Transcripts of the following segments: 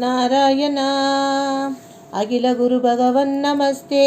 ನಾರಾಯಣ ಅಖಿಲ ಗುರು ಭಗವನ್ ನಮಸ್ತೆ.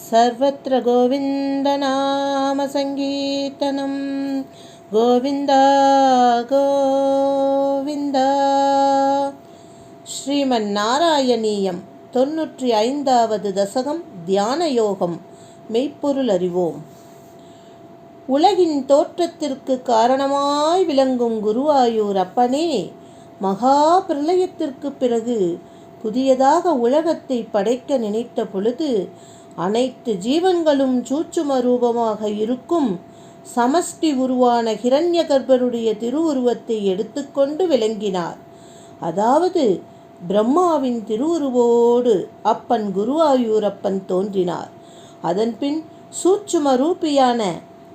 ಸರ್ವತ್ರ ಗೋವಿಂದ ನಾಮ ಸಂಕೀರ್ತನಂ. ಗೋವಿಂದ ಗೋವಿಂದ. ஸ்ரீமன்னாராயணீயம் 95வது தசகம். தியான யோகம். மெய்ப்பொருள் அறிவோம். உலகின் தோற்றத்திற்கு காரணமாய் விளங்கும் குருவாயூர் அப்பனே, மகா பிரளயத்திற்கு பிறகு புதியதாக உலகத்தை படைக்க நினைத்த பொழுது அனைத்து ஜீவன்களும் சூட்சும ரூபமாக இருக்கும் சமஷ்டி உருவான ஹிரண்ய கர்ப்பருடைய திருவுருவத்தை எடுத்துக்கொண்டு விளங்கினார். அதாவது பிரம்மாவின் திருவுருவோடு அப்பன் குருவாயூரப்பன் தோன்றினார். அதன்பின் சூட்சும ரூபியான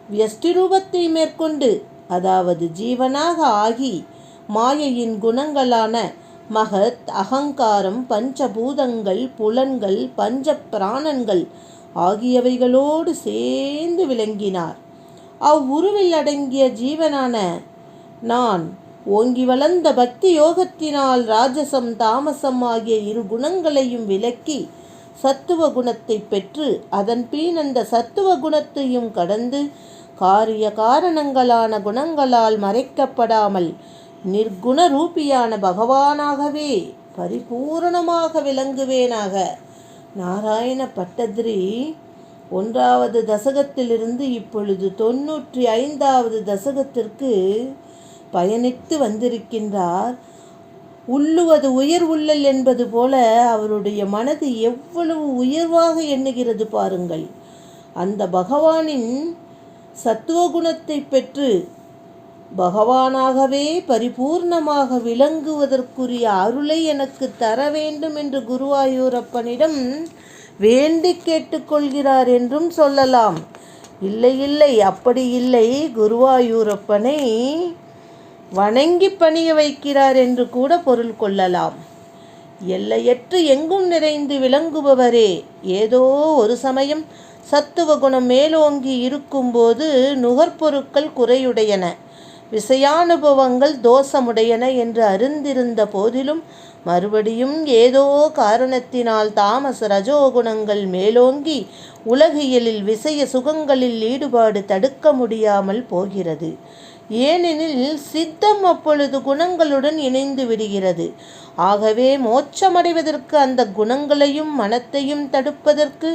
வியஷ்டி ரூபத்தை மேற்கொண்டு, அதாவது ஜீவனாக ஆகி, மாயையின் குணங்களான மகத், அகங்காரம், பஞ்சபூதங்கள், புலன்கள், பஞ்ச பிராணன்கள் ஆகியவைகளோடு சேர்ந்து விளங்கினார். அவ்வுருவில் அடங்கிய ஜீவனான நான் ஓங்கி வளர்ந்த பக்தி யோகத்தினால் ராஜசம் தாமசம் ஆகிய இரு குணங்களையும் விலக்கி சத்துவ குணத்தை பெற்று, அதன்பின் அந்த சத்துவ குணத்தையும் கடந்து காரிய காரணங்களான குணங்களால் மறைக்கப்படாமல் நிர்குண ரூபியான பகவானாகவே பரிபூரணமாக விளங்குவேனாக. நாராயண பட்டதிரி 1வது தசகத்திலிருந்து இப்பொழுது 95வது தசகத்திற்கு பயணித்து வந்திருக்கின்றார். உள்ளுவது உயர் உள்ளல் என்பது போல அவருடைய மனது எவ்வளவு உயர்வாக எண்ணுகிறது பாருங்கள். அந்த பகவானின் சத்துவகுணத்தை பெற்று பகவானாகவே பரிபூர்ணமாக விளங்குவதற்குரிய அருளை எனக்கு தர வேண்டும் என்று குருவாயூரப்பனிடம் வேண்டி கேட்டுக்கொள்கிறார் என்றும் சொல்லலாம். இல்லை, அப்படி இல்லை, குருவாயூரப்பனை வணங்கி பணிய வைக்கிறார் என்று கூட பொருள் கொள்ளலாம். எல்லையற்று எங்கும் நிறைந்து விளங்குபவரே, ஏதோ ஒரு சமயம் சத்துவ குணம் மேலோங்கி இருக்கும்போது நுகர்பொருட்கள் குறையுடையன, விஷயானுபவங்கள் தோஷமுடையன என்று அறிந்திருந்த போதிலும் மறுபடியும் ஏதோ காரணத்தினால் தாமச ரஜோகுணங்கள் மேலோங்கி உலகியலில் விஷய சுகங்களில் ஈடுபாடு தடுக்க முடியாமல் போகிறது. ஏனெனில் சித்தம் அப்பொழுது குணங்களுடன் இணைந்து விடுகிறது. ஆகவே மோட்சமடைவதற்கு அந்த குணங்களையும் மனத்தையும் தடுப்பதற்கு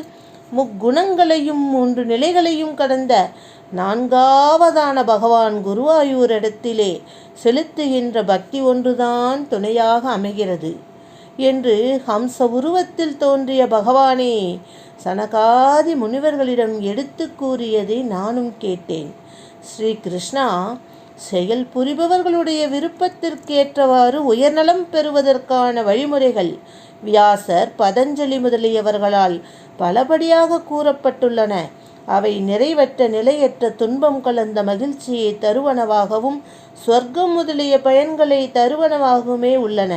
முக்குணங்களையும் 3 நிலைகளையும் கடந்த 4வதான பகவான் குருவாயூரிடத்திலே செலுத்துகின்ற பக்தி ஒன்றுதான் துணையாக அமைகிறது என்று ஹம்ச உருவத்தில் தோன்றிய பகவானே சனகாதி முனிவர்களிடம் எடுத்து கூறியதை நானும் கேட்டேன். ஸ்ரீ கிருஷ்ணா செயல் புரிபவர்களுடைய விருப்பத்திற்கேற்றவாறு உயர்நலம் பெறுவதற்கான வழிமுறைகள் வியாசர், பதஞ்சலி முதலியவர்களால் பலபடியாக கூறப்பட்டுள்ளன. அவை நிறைவற்ற நிலையற்ற துன்பம் கலந்த மகிழ்ச்சியை தருவனவாகவும் சொர்க்கம் முதலிய பயன்களை தருவனவாகவுமே உள்ளன.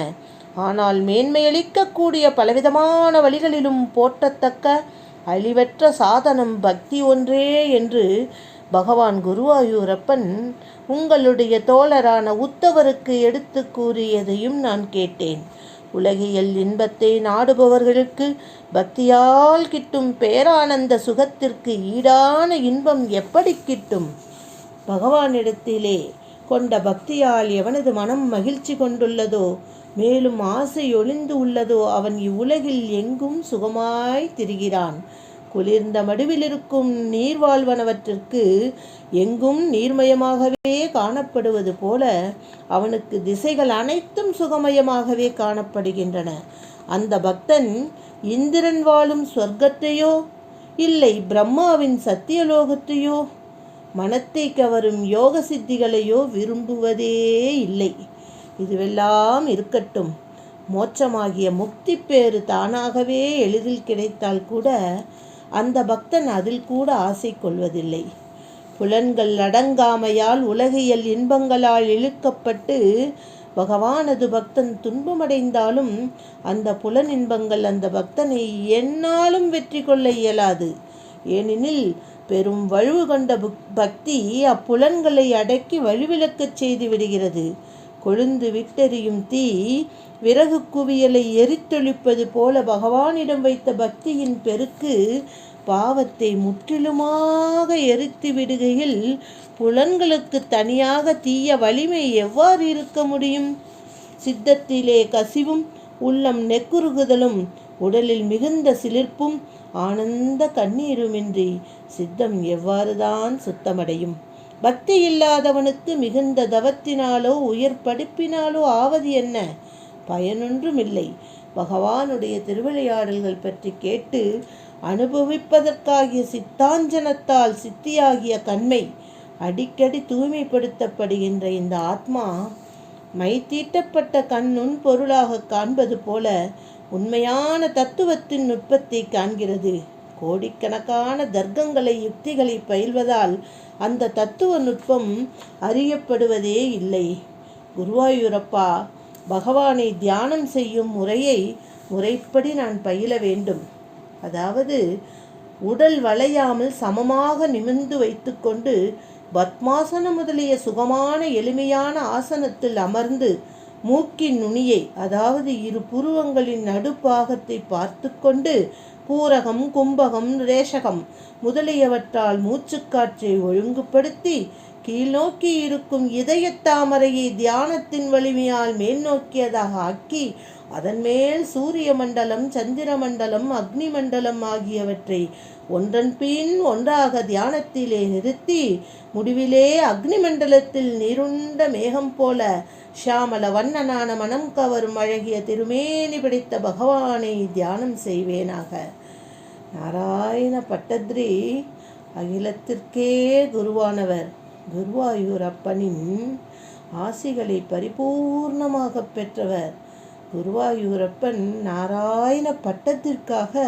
ஆனால் மேன்மையளிக்கக்கூடிய பலவிதமான வழிகளிலும் போற்றத்தக்க அழிவற்ற சாதனம் பக்தி ஒன்றே என்று பகவான் குருவாயூரப்பன் உங்களுடைய தோழரான உத்தவருக்கு எடுத்து கூறியதையும் நான் கேட்டேன். உலகியல் இன்பத்தை நாடுபவர்களுக்கு பக்தியால் கிட்டும் பேரானந்த சுகத்திற்கு ஈடான இன்பம் எப்படி கிட்டும்? பகவானிடத்திலே கொண்ட பக்தியால் எவனது மனம் மகிழ்ச்சி கொண்டுள்ளதோ, மேலும் ஆசை ஒளிந்து உள்ளதோ, அவன் இவ்வுலகில் எங்கும் சுகமாய் திரிகிறான். குளிர்ந்த மடுவிலிருக்கும் நீர்வாழ்வனவற்றிற்கு எங்கும் நீர்மயமாகவே காணப்படுவது போல அவனுக்கு திசைகள் அனைத்தும் சுகமயமாகவே காணப்படுகின்றன. அந்த பக்தன் இந்திரன் வாழும் சொர்க்கத்தையோ இல்லை பிரம்மாவின் சத்தியலோகத்தையோ மனத்தை கவரும் யோக சித்திகளையோ விரும்புவதே இல்லை. இதுவெல்லாம் இருக்கட்டும், மோட்சமாகிய முக்தி பேறு தானாகவே எளிதில் கிடைத்தால் கூட அந்த பக்தன் அதில் கூட ஆசை கொள்வதில்லை. புலன்கள் அடங்காமையால் உலகியல் இன்பங்களால் இழுக்கப்பட்டு பகவானது பக்தன் துன்பமடைந்தாலும் அந்த புலன் இன்பங்கள் அந்த பக்தனை எந்நாளும் வெற்றி கொள்ள இயலாது. ஏனெனில் பெரும் வலுவு கொண்ட பக்தி அப்புலன்களை அடக்கி வலுவிழக்கச் செய்து விடுகிறது. கொழுந்து விட்டெறியும் தீ விறகு குவியலை எரித்தொழிப்பது போல பகவானிடம் வைத்த பக்தியின் பெருக்கு பாவத்தை முற்றிலுமாக எரித்து விடுகையில் புலன்களுக்கு தனியாக தீய வலிமை எவ்வாறு இருக்க முடியும்? சித்தத்திலே கசிவும் உள்ளம் நெக்குருகுதலும் உடலில் மிகுந்த சிலிர்ப்பும் ஆனந்த கண்ணீருமின்றி சித்தம் எவ்வாறுதான் சுத்தமடையும்? பக்தி இல்லாதவனுக்கு மிகுந்த தவத்தினாலோ உயர் படிப்பினாலோ ஆவது என்ன? பயனொன்றுமில்லை. பகவானுடைய திருவிளையாடல்கள் பற்றி கேட்டு அனுபவிப்பதற்காகிய சித்தாஞ்சனத்தால் சித்தியாகிய கண்மை அடிக்கடி தூய்மைப்படுத்தப்படுகின்ற இந்த ஆத்மா மை தீட்டப்பட்ட கண்ணுன் பொருளாக காண்பது போல உண்மையான தத்துவத்தின் நுட்பத்தை காண்கிறது. கோடிக்கணக்கான தர்க்கங்களை யுக்திகளை பயில்வதால் அந்த தத்துவ நுட்பம் அறியப்படுவதே இல்லை. குருவாயூரப்பா, பகவானை தியானம் செய்யும் முறையை முறைப்படி நான் பயில வேண்டும். அதாவது உடல் வளையாமல் சமமாக நிமிர்ந்து வைத்துக்கொண்டு பத்மாசனம் முதலிய சுகமான எளிமையான ஆசனத்தில் அமர்ந்து மூக்கின் நுனியை, அதாவது இரு புருவங்களின் நடுப்பாகத்தை பார்த்து கொண்டு பூரகம், கும்பகம், ரேஷகம் முதலியவற்றால் மூச்சுக்காற்றை ஒழுங்குபடுத்தி கீழ்நோக்கி இருக்கும் இதயத்தாமரையை தியானத்தின் வலிமையால் மேல் நோக்கியதாக ஆக்கி அதன் மேல் சூரிய மண்டலம், சந்திர மண்டலம், அக்னி மண்டலம் ஆகியவற்றை ஒன்றன் பின் ஒன்றாக தியானத்திலே நிறுத்தி முடிவிலே அக்னி மண்டலத்தில் நீருண்ட மேகம் போல ஷாமல வண்ணனான மனம் கவரும் அழகிய திருமேனி பிடித்த பகவானை தியானம் செய்வேனாக. நாராயண பட்டத்ரி அகிலத்திற்கே குருவானவர் குருவாயூரப்பனின் ஆசிகளை பரிபூர்ணமாக பெற்றவர். குருவாயூரப்பன் நாராயண பட்டத்திற்காக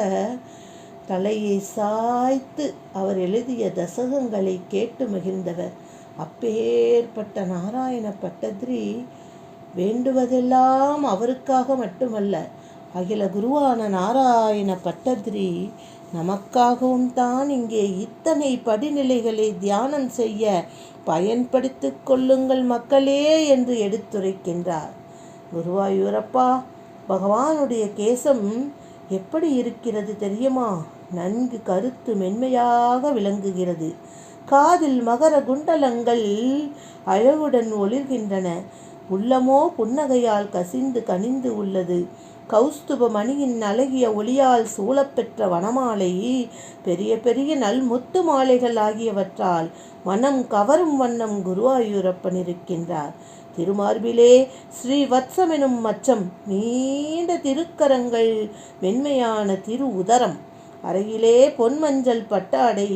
தலையை சாய்த்து அவர் எழுதிய தசகங்களை கேட்டு மகிழ்ந்தவர். அப்பேற்பட்ட நாராயண பட்டத்ரி வேண்டுவதெல்லாம் அவருக்காக மட்டுமல்ல, அகில குருவான நாராயண பட்டத்ரி நமக்காகவும் தான் இங்கே இத்தனை படிநிலைகளை தியானம் செய்ய பயன்படுத்தி கொள்ளுங்கள் மக்களே என்று எடுத்துரைக்கின்றார். குருவாயூரப்பா, பகவானுடைய கேசம் எப்படி இருக்கிறது தெரியுமா? நன்கு கருத்து மென்மையாக விளங்குகிறது. காதில் மகர குண்டலங்கள் அழகுடன் ஒளிர்கின்றன. உள்ளமோ புன்னகையால் கசிந்து கனிந்து உள்ளது. கௌஸ்துப மணியின் அழகிய ஒளியால் சூழப்பெற்ற வனமாலை, பெரிய பெரிய நல்முத்து மாலைகள் ஆகியவற்றால் மனம் கவரும் வண்ணம் குருவாயூரப்பன் இருக்கின்றார். திருமார்பிலே ஸ்ரீவத்சம் எனும் மச்சம், நீண்ட திருக்கரங்கள், மென்மையான திரு உதரம், அருகிலே பொன்மஞ்சள் பட்டாடை,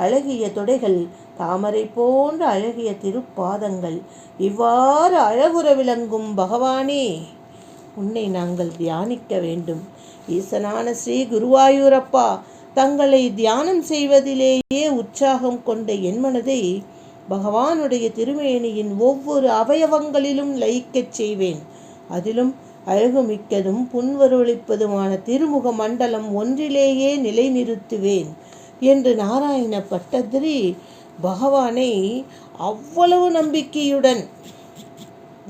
அழகிய தொடைகள், தாமரை போன்ற அழகிய திருப்பாதங்கள். இவ்வாறு அழகுற விளங்கும் பகவானே, உன்னை நாங்கள் தியானிக்க வேண்டும். ஈசனான ஸ்ரீ குருவாயூரப்பா, தங்களை தியானம் செய்வதிலேயே உற்சாகம் கொண்ட என் மனதை பகவானுடைய திருமேனியின் ஒவ்வொரு அவயவங்களிலும் லயிக்கச் செய்வேன். அதிலும் அழகுமிக்கதும் புன்வருளிப்பதுமான திருமுக மண்டலம் ஒன்றிலேயே நிலைநிறுத்துவேன் என்று நாராயண பட்டத்ரி பகவானை அவ்வளவு நம்பிக்கையுடன்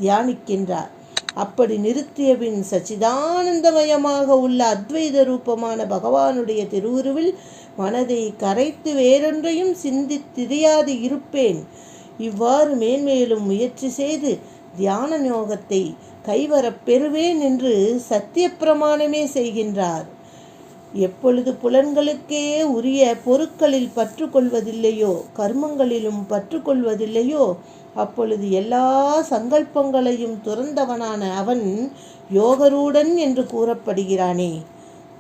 தியானிக்கின்றார். அப்படி நிறுத்திய பின் சச்சிதானந்தமயமாக உள்ள அத்வைத ரூபமான பகவானுடைய திருவுருவில் மனதை கரைத்து வேறொன்றையும் சிந்தித்திரியாது இருப்பேன். இவ்வாறு மேன்மேலும் முயற்சி செய்து தியான யோகத்தை கைவரப் பெறுவேன் என்று சத்திய பிரமாணமே செய்கின்றார். எப்பொழுது புலன்களுக்கே உரிய பொருட்களில் பற்று கொள்வதில்லையோ, கர்மங்களிலும் பற்று கொள்வதில்லையோ, அப்பொழுது எல்லா சங்கல்பங்களையும் துறந்தவனான அவன் யோகரூடன் என்று கூறப்படுகிறானே.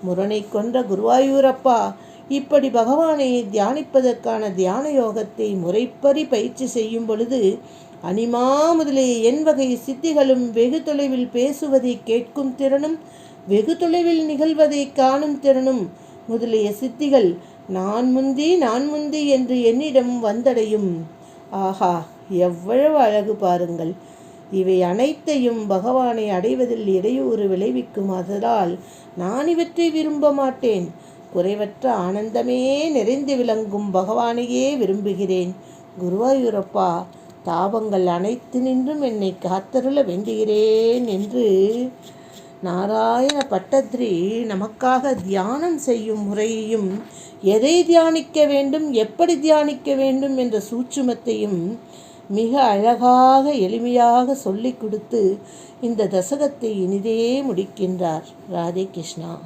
முரணை கொன்ற குருவாயூரப்பா, இப்படி பகவானை தியானிப்பதற்கான தியான யோகத்தை முறைப்படி பயிற்சி செய்யும் பொழுது அனிமா முதலிய என் வகை சித்திகளும் வெகு தொலைவில் பேசுவதை கேட்கும் திறனும் வெகு தொலைவில் நிகழ்வதை காணும் திறனும் முதலிய சித்திகள் நான் முந்தி என்று என்னிடம் வந்தடையும். ஆஹா, எவ்வளவு அழகு பாருங்கள்! இவை அனைத்தையும் பகவானை அடைவதில் இடையூறு விளைவிக்கும். அதனால் நான் இவற்றை விரும்ப மாட்டேன். குறைவற்ற ஆனந்தமே நிறைந்து விளங்கும் பகவானையே விரும்புகிறேன். குருவாயூரப்பா, தாபங்கள் அனைத்து நின்றும் என்னை காத்தருள வேண்டுகிறேன் என்று நாராயண பட்டத்ரி நமக்காக தியானம் செய்யும் முறையையும், எதை தியானிக்க வேண்டும், எப்படி தியானிக்க வேண்டும் என்ற சூட்சுமத்தையும் மிக அழகாக எளிமையாக சொல்லிக் கொடுத்து இந்த தசகத்தை இனிதே முடிக்கின்றார். ராதே கிருஷ்ணா.